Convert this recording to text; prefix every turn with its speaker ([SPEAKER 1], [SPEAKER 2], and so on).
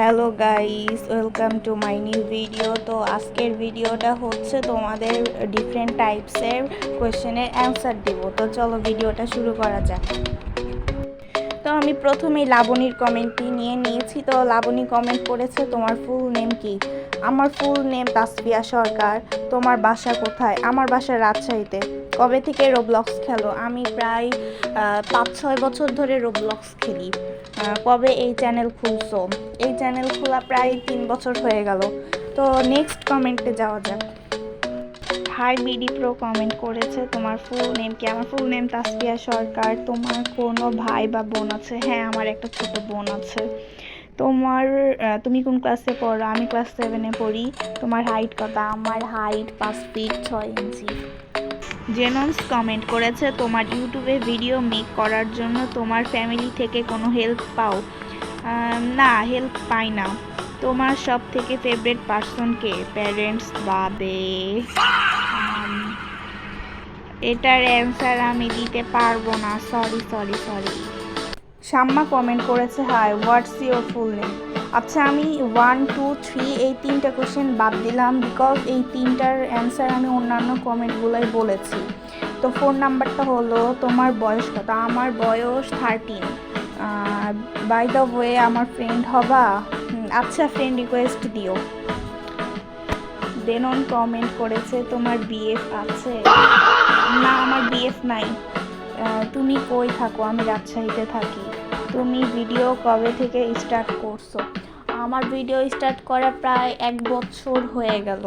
[SPEAKER 1] Hello guys, welcome to my new video. তো আজকের ভিডিওটা হচ্ছে তোমাদের ডিফারেন্ট টাইপসের কোয়েশ্চেনের অ্যান্সার দিব। তো চলো ভিডিওটা শুরু করা যাক। তো আমি প্রথমেই লাবণীর কমেন্টটি নিয়েছি। তো লাবণী কমেন্ট করেছে, তোমার ফুল নেম কি? আমার ফুল নেম তাসফিয়া সরকার। তোমার বাসা কোথায়? আমার বাসা রাজশাহীতে। কবে থেকে রোবলক্স খেলো? আমি প্রায় 5-6 বছর ধরে রোবলক্স খেলি। কবে এই চ্যানেল খুলছো? এই চ্যানেল খোলা প্রায় 3 বছর হয়ে গেল। তো নেক্সট কমেন্টে যাওয়া যাক। হাই বিডি প্রো কমেন্ট করেছে, তোমার ফুল নেম কি? আমার ফুল নেম তাসফিয়া সরকার। তোমার কোনো ভাই বা বোন আছে? হ্যাঁ, আমার একটা ছোট বোন আছে। তুমি কোন ক্লাসে পড়ো? আমি ক্লাস 7-এ পড়ি। তোমার হাইট কত? আমার হাইট 5 ফিট 6 ইঞ্চি। জেনন্স কমেন্ট করেছে, তোমার ইউটিউবে ভিডিও মেক করার জন্য তোমার ফ্যামিলি থেকে কোনো হেল্প পাও? না, হেল্প পাই না। তোমার সব থেকে ফেভারিট পার্সন কে? প্যারেন্টস বাদে। এটার অ্যান্সার আমি দিতে পারবো না, সরি। শাম্মা কমেন্ট করেছে, hi, what's your full name? আচ্ছা, আমি 1, 2, 3 এই 3টা কোশ্চেন বাদ দিলাম, বিকজ এই 3টার অ্যান্সার আমি অন্যান্য কমেন্টগুলোই বলেছি। তো ফোন নাম্বারটা হলো, তোমার বয়স কত? আমার বয়স 13। বাই দ্য ওয়ে, আমার ফ্রেন্ড হবা? আচ্ছা, ফ্রেন্ড রিকোয়েস্ট দিও। দেনন কমেন্ট করেছে, তোমার বিএফ আছে? না, আমার বিএফ নাই। তুমি কই থাকো? আমি রাজশাহীতে থাকি। তুমি ভিডিও কবে থেকে স্টার্ট করছো? আমার ভিডিও স্টার্ট করা প্রায় 1 বছর হয়ে গেল।